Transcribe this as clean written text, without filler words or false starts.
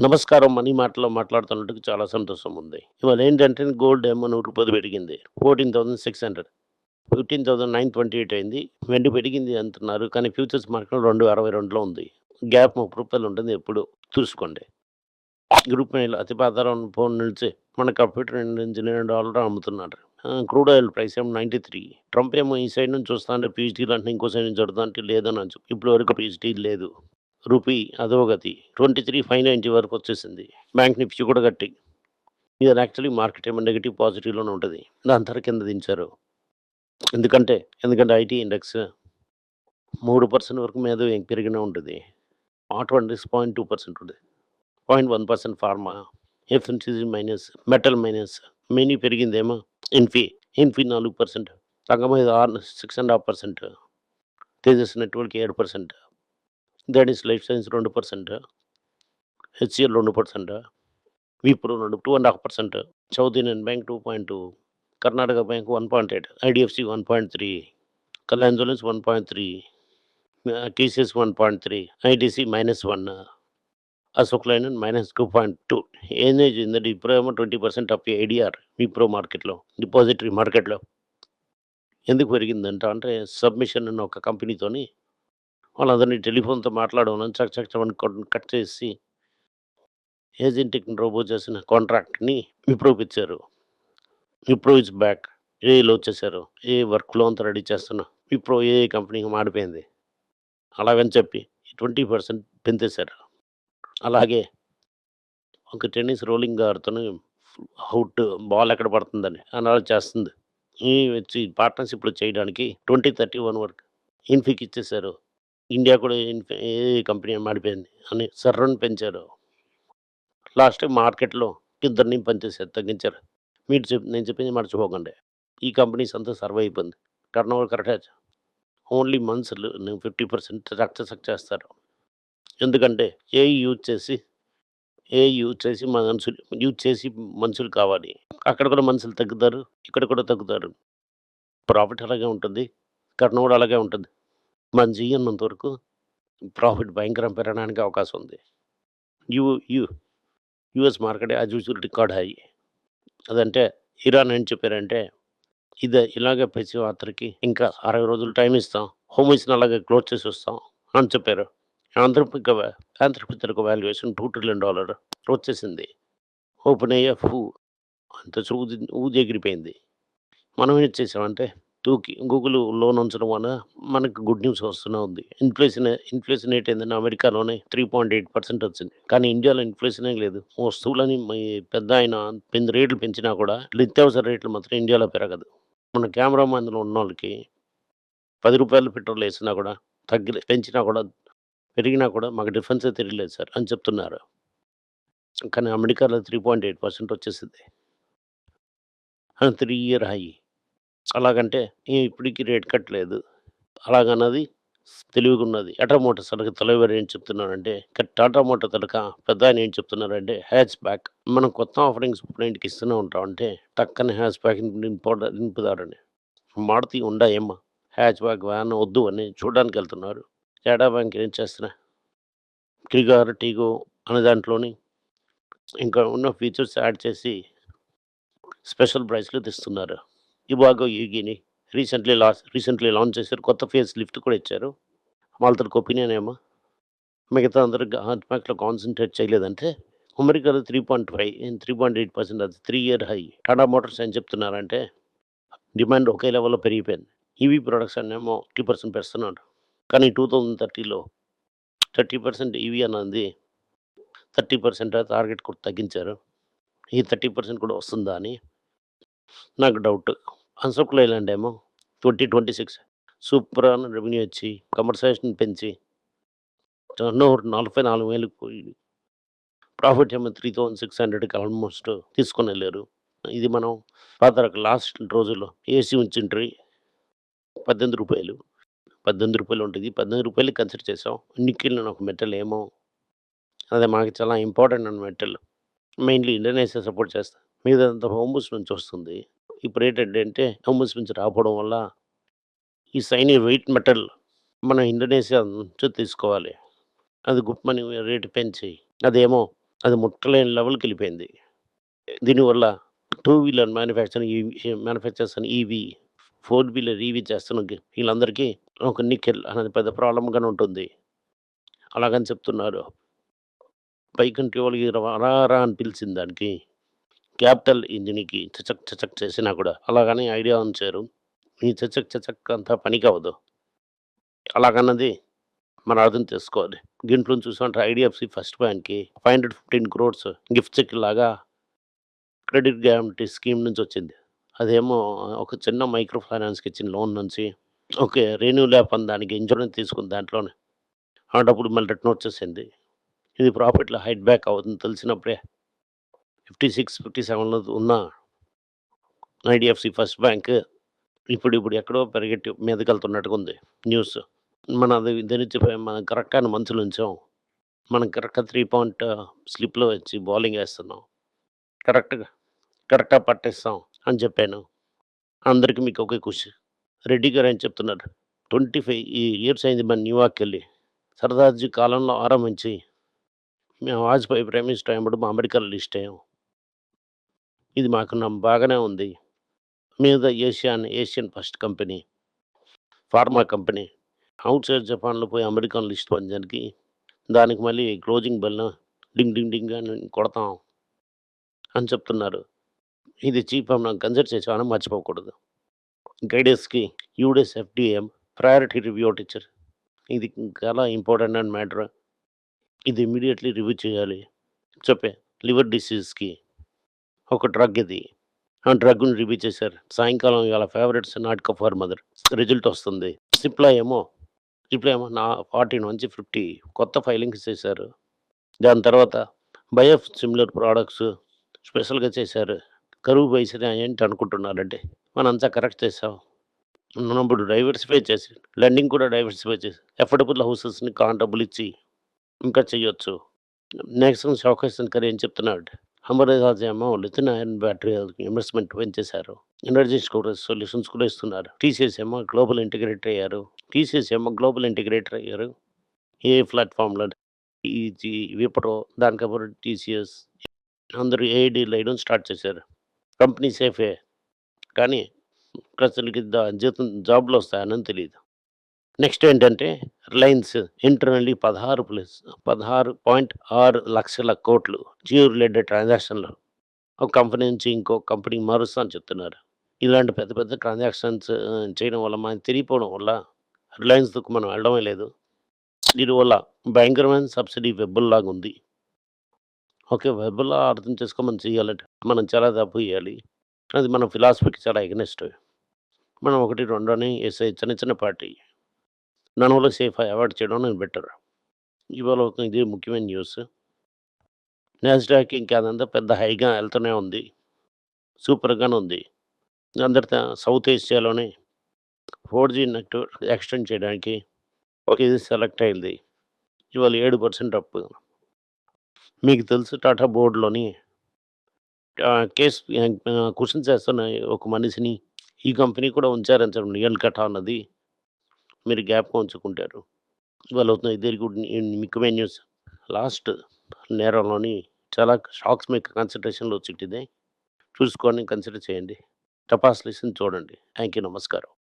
నమస్కారం. మనీ మాటలో మాట్లాడుతున్నందుకు చాలా సంతోషం ఉంది. ఇవాళ ఏంటంటే గోల్డ్ ఏమో రూ. 100 పెరిగింది. 14,600 15,928 అయింది. వెండి పెరిగింది అంటున్నారు. కానీ ఫ్యూచర్స్ మార్కెట్‌లో 2.62లో ఉంది. గ్యాప్ రూ. 30 ఉంటుంది ఎప్పుడు చూసుకోండి. గ్రూప్ మెయిల్ అతి పాతాళం ఫోన్ నుంచి మన కంప్యూటర్ ఇంజినీర్ డాలర్ అమ్ముతున్నారు. క్రూడ్ ఆయిల్ ప్రైస్ ఏమో 93. ట్రంప్ ఏమో ఈ సైడ్ నుంచి చూస్తా అంటే పీహెచ్‌డీలు అంటున్నా, ఇంకో సైడ్ నుంచి చూడదా అంటే లేదని ఇప్పటి వరకు పీహెచ్‌డీ లేదు. రూపీ అధోగతి 23,590 వరకు వచ్చేసింది. బ్యాంక్ నిఫ్టీ కూడా గట్టి. ఇది యాక్చువల్లీ మార్కెట్ ఏమో నెగెటివ్ పాజిటివ్‌లోనే ఉంటది. దాని తర్వాత కింద దించారు. ఎందుకంటే, ఐటీ ఇండెక్స్ 3% వరకు మీద పెరిగినే ఉంటది. ఆటో ఇండెక్స్ 0.2% ఉంటది. 0.1% pharma, FMCG minus, metal minus, mini పెరిగిందేమో Infy 4%, Sangam 6.5%, Tejas network 7%, that is life science 2%, HCL 2%, Wipro 2.5%, South Indian Bank 2.2, Karnataka Bank 1.8, IDFC 1.3, Kalyan Jewellers 1.3, TCS 1.3, ITC -1, Ashok Leyland -2.2. ఏం చేసిందంటే విప్రో ఏమో 20% అప్ ఏడీఆర్ విప్రో మార్కెట్‌లో, డిపాజిటరీ మార్కెట్‌లో. ఎందుకు పెరిగిందంట అంటే సబ్మిషన్ అన్న ఒక కంపెనీతోని వాళ్ళందరినీ టెలిఫోన్‌తో మాట్లాడమని చక్ చక్ చమని కట్ చేసి ఏజెంటిక్ రోబో చేసిన కాంట్రాక్ట్‌ని విప్రోకి ఇచ్చారు. Wipro is back. ఏఐలో వచ్చేసారు. వర్క్ ఫ్లో అంతా రెడీ చేస్తున్నాం. విప్రో ఏఐ కంపెనీగా మారిపోయింది. అలాగని చెప్పి 20% పెంచేశారు. అలాగే ఒక టెన్నిస్ రోలింగ్ ఆడుతూనే అవుట్ బాల్ ఎక్కడ పడుతుందని అనాలి చేస్తుంది. ఈ వచ్చి పార్ట్నర్‌షిప్‌లో చేయడానికి 2031 వరకు ఇన్ఫీకి ఇచ్చేసారు. ఇండియా కూడా ఏఐ కంపెనీ మారిపోయింది అని సర్రని పెంచారు. లాస్ట్ మార్కెట్‌లో ఇద్దరిని పనిచేసారు, తగ్గించారు. నేను చెప్పింది మర్చిపోకండి. ఈ కంపెనీస్ అంతా సర్వైవ్ అయిపోయింది. టర్నోవర్ కరెక్ట్‌గా ఓన్లీ మంత్స్‌లో 50% సక్సెస్ చేస్తారు. ఎందుకంటే ఏఐ మనుషులు కావాలి. అక్కడ కూడా మనుషులు తగ్గుతారు. ఇక్కడ కూడా తగ్గుతారు. ప్రాఫిట్ అలాగే ఉంటుంది. టర్నోవర్ అలాగే ఉంటుంది. మన చెయ్యి ఉన్నంత వరకు ప్రాఫిట్ భయంకరం పెరగడానికి అవకాశం ఉంది. You you US market as usual record high. అదంటే ఇరాన్ ఏం చెప్పారంటే ఇలాగే ప్రతి ఒక్కరికి ఇంకా 60 రోజులు టైం ఇస్తాం. హోమస్‌ని అలాగే క్లోజ్ చేసేస్తాం అని చెప్పారు. ఆంధ్రప్రదేశ్‌కి వాల్యుయేషన్ $2 ట్రిలియన్ వచ్చేసింది. ఓపెన్ ఏఐ అంత ఊదెగిరిపోయింది. మనం ఏం చేసామంటే గూగుల్ లోన్ ఉంచడం వల్ల మనకు గుడ్ న్యూస్ వస్తూనే ఉంది. ఇన్ఫ్లేషన్ రేట్ ఏంటంటే అమెరికాలోనే 3.8% వచ్చింది. కానీ ఇండియాలో ఇన్ఫ్లేషనే లేదు. వస్తువులని పెద్దాయన రేట్లు పెంచినా కూడా నిత్యావసర రేట్లు మాత్రం ఇండియాలో పెరగదు. మన కెమెరా మందులో ఉన్నోళ్ళకి రూ. 10 పెట్రోల్ ఏసినా కూడా పెంచినా కూడా, పెరిగినా కూడా మాకు డిఫరెన్సే తెలియలేదు సార్ అని చెప్తున్నారు. కానీ అమెరికాలో 3.8% వచ్చేసింది. 3 ఇయర్ హై. అలాగంటే ఇప్పటికి రేట్ కట్ లేదు. అలాగన్నది తెలివిగున్నది. టాటా మోటార్స్ తలవారు ఏం చెప్తున్నారంటే, టాటా మోటార్ పెద్దాయన ఏం చెప్తున్నారంటే హ్యాచ్ బ్యాక్. మనం కొత్త ఆఫరింగ్స్ క్లయింట్‌కి ఇస్తూనే ఉంటాం. అంటే టక్కన హ్యాచ్ బ్యాక్ నింపుతారని. మారుతి, హుండా ఏమ్మా హ్యాచ్ బ్యాక్ వ్యాన్ వద్దు అని చూడడానికెళ్తున్నారు. టాటా బ్యాంక్ ఏం చేస్తున్నా క్రిగార్, టీగో అనే దాంట్లోని ఇంకా ఉన్న ఫీచర్స్ యాడ్ చేసి స్పెషల్ ప్రైస్‌లో తెస్తున్నారు. ఇవాగో ఈగీని రీసెంట్‌లీ లాంచ్ చేశారు. కొత్త ఫేస్ లిఫ్ట్ కూడా ఇచ్చారు. వాళ్ళతోటి ఒపీనియన్ ఏమో మిగతా అందరికి హార్ట్ బ్యాక్‌లో కాన్సంట్రేట్ చేయలేదంటే అమెరికాలో 3.8% అది 3 ఇయర్ హై. టాటా మోటార్స్ ఏం చెప్తున్నారంటే డిమాండ్ ఒకే లెవెల్‌లో పెరిగిపోయింది. ఈవీ ప్రొడక్షన్ ఏమో 50% పెంచుతున్నాడు. కానీ 2030లో 30% ఈవీ అన్నది 30% టార్గెట్ కూడా తగ్గించారు. ఈ 30% కూడా వస్తుందా అని నాకు డౌట్. అశోక్ లేలాండ్ ఏమో 2026 సూపర్ అని రెవెన్యూ వచ్చి కమర్షియలైజేషన్ పెంచి టర్నోవర్ 44,000కి పోయి ప్రాఫిట్ ఏమో 3,600కి ఆల్మోస్ట్ తీసుకొనెళ్లారు. ఇది మనం లాస్ట్ రోజుల్లో ఏసీ ఉంచుండ్రి రూ. 18 రూ. 18 ఉంటుంది. రూ. 18 కన్సిడర్ చేసాం. నికెల్ అని ఒక మెటల్ ఏమో అది మాకు చాలా ఇంపార్టెంట్ అన్న మెటల్. మెయిన్‌లీ ఇండోనేషియా సపోర్ట్ చేస్తా. మిగతాదంతా హోమస్ నుంచి వస్తుంది. ఇప్పుడు ఏంటంటే హోమస్ నుంచి రాకపోవడం వల్ల ఈ వెయిట్ మెటల్ మనం ఇండోనేషియా నుంచి తీసుకోవాలి. అది గుప్పమని రేట్ పెంచి అదేమో అది ముట్టలేని లెవెల్‌కెళ్ళిపోయింది. దీనివల్ల టూ వీలర్ మ్యానుఫ్యాక్చర్స్ అని ఈవీ, ఫోర్ వీలర్ ఈవీ చేస్తున్న వీళ్ళందరికీ ఒక నికెల్ అనేది పెద్ద ప్రాబ్లమ్‌గానే ఉంటుంది. అలాగని చెప్తున్నారు. పైకంటే వాళ్ళకి రా రా అని పిలిచిన దానికి క్యాపిటల్ ఇంజిన్‌కి చచక్ చచక్ చేసినా కూడా అలాగని ఐడియా ఉంచారు. ఈ చచక్ చచక్ అంతా పనికవ్వదు. అలాగన్నది మనం అర్థం చేసుకోవాలి. దీంట్లో చూసుకుంటే ఐడీఎఫ్‌సి ఫస్ట్ బ్యాంక్‌కి 515 క్రోర్స్ గిఫ్ట్ చెక్ లాగా క్రెడిట్ గ్యారంటీ స్కీమ్ నుంచొచ్చింది. అదేమో ఒక చిన్న మైక్రో ఫైనాన్స్‌కి ఇచ్చిన లోన్ నుంచి ఓకే. రెన్యూ లేపని దానికి ఇన్స్యూరెన్స్ తీసుకున్న దాంట్లోనే ఆ డబ్బులు మళ్ళీ రిటర్న్ వచ్చేసింది. ఇది ప్రాఫిట్‌లో హైడ్ బ్యాక్ అవుతుంది తెలిసినప్పుడే 56, 57లో ఉన్న ఐడీఎఫ్‌సి ఫస్ట్ బ్యాంక్ ఇప్పుడు ఎక్కడో పరిగెట్టి మీదకెళ్తున్నట్టుగా ఉంది న్యూస్. మనది మనం కరెక్ట్ అయిన మంచులో ఉంచాం. మనం కరెక్ట్‌గా 3 పాయింట్ స్లిప్‌లో వచ్చి బౌలింగ్ ఏస్తున్నాం. కరెక్ట్‌గా కరెక్ట్‌గా పట్టేస్తాం అని చెప్పాను. అందరికి మీకు ఒకే ఖుషి. రెడ్డి గారు ఏం చెప్తున్నారు, 25 ఇయర్స్ అయింది మన న్యూయార్క్‌కెళ్ళి. సర్దార్జీ కాలంలో ఆరంభించి మేము వాజ్పేయి ప్రైమ్ మినిస్టర్ అయినప్పుడు మా అమెరికాలో లిస్ట్ అయ్యాం. ఇది మాకు బాగానే ఉంది. మీద Asian first company, pharma company. Outside జపాన్‌లో పోయి అమెరికన్ లిస్ట్ పొందడానికి దానికి మళ్ళీ క్లోజింగ్ బెల్ డింగ్ డింగ్ డింగ్ అని కొడతాం అని చెప్తున్నారు. ఇది చీప్ మనం కన్సిడర్ చేసామని మర్చిపోకూడదు. గైడెన్స్‌కి యూఎస్ ఎఫ్‌డిఏ ప్రయారిటీ రివ్యూ ఒకటిచ్చారు. ఇది చాలా ఇంపార్టెంట్ అండ్ మ్యాటర్. ఇది ఇమ్మీడియేట్‌లీ రివ్యూ చేయాలి. చెప్పే లివర్ డిసీజ్‌కి ఒక డ్రగ్ ఇది. ఆ డ్రగ్‌ని రివ్యూ చేశారు. సాయంకాలం ఇవాళ ఫేవరెట్స్ నాటక ఫర్ మదర్ రిజల్ట్ వస్తుంది. సిప్లా ఏమో నా 40 నుంచి 50 కొత్త ఫైలింగ్స్ చేశారు. దాని తర్వాత సిమిలర్ ప్రొడక్ట్స్ స్పెషల్‌గా చేశారు. కరువు బయసిన ఏంటి అనుకుంటున్నారంటే మనంతా కరెక్ట్ చేసాం. ఉన్నప్పుడు డైవర్సిఫై చేసి లెండింగ్ కూడా డైవర్సిఫై చేసి అఫోర్డబుల్ హౌసెస్‌ని డబ్బులిచ్చి ఇంకా చేయొచ్చు. నెక్స్ట్ షౌకత్ శంకర్ ఏం చెప్తున్నాడు, అమరరాజు ఏమో లిథియం అయాన్ బ్యాటరీ ఇన్వెస్ట్‌మెంట్ పెంచేశారు. ఎనర్జీ స్టోరేజ్ సొల్యూషన్స్ కూడా ఇస్తున్నారు. టీసీఎస్ ఏమో గ్లోబల్ ఇంటిగ్రేటర్ అయ్యారు. ఏ ప్లాట్‌ఫామ్‌లో విప్రో దానికప్పుడు టీసీఎస్ అందరూ ఏఐడీలు వేయడం స్టార్ట్ చేశారు. కంపెనీ సేఫే. కానీ ప్రజలకి జాబ్‌లొస్తాయని తెలీదు. నెక్స్ట్ ఏంటంటే రిలయన్స్ ఇంటర్నల్లీ 16.6 లక్షల కోట్లు జియో రిలేటెడ్ ట్రాన్సాక్షన్‌లు ఒక కంపెనీ నుంచి ఇంకో కంపెనీకి మారుస్తా అని చెప్తున్నారు. ఇలాంటి పెద్ద పెద్ద ట్రాన్సాక్షన్స్ చేయడం వల్ల మనకు తెలియకపోవడం వల్ల రిలయన్స్‌కి మనం వెళ్ళడమే లేదు. దీనివల్ల భయంకరమైన సబ్సిడీ వెబ్బుల్లాగా ఉంది. ఓకే. వెబ్బులా అర్థం చేసుకొని మనం చేయాలంటే మనం చాలా తప్పు చేయాలి. అది మన ఫిలాసఫీకి చాలా ఎగనెస్ట్. మనం 1, 2 అని ఏసే చిన్న చిన్న పార్టీ. దానివల్ల సేఫ్ అవాయిడ్ చేయడం నేను బెటర్. ఇవాళ ఒక ఇది ముఖ్యమైన న్యూస్. నాస్డాక్ ఇంకా అదంతా పెద్ద హైగా ఎళ్తూనే ఉంది. సూపర్‌గానే ఉంది. అందరితో సౌత్ ఏషియాలోనే 4జీ నెట్వర్క్ ఎక్స్టెండ్ చేయడానికి ఒక ఇది సెలెక్ట్ అయింది. ఇవాళ 7% అప్. మీకు తెలుసు టాటా బోర్డ్‌లోని క్వెషన్స్ చేస్తున్న ఒక మనిషిని ఈ కంపెనీ కూడా ఉంచారని చెప్పి నియల్ కఠా అన్నది మీరు జ్ఞాపకం ఉంచుకుంటారు. ఇవాళ అవుతున్న ఇదే గుడ్ ముఖ్యమైన న్యూస్. లాస్ట్ నేరంలోని చాలా షాక్స్ మీకు కన్సిడరేషన్‌లో వచ్చిట్టిదే. చూసుకొని కన్సిడర్ చేయండి. టపాస్ లిస్ట్‌ని చూడండి. Thank you. నమస్కారం.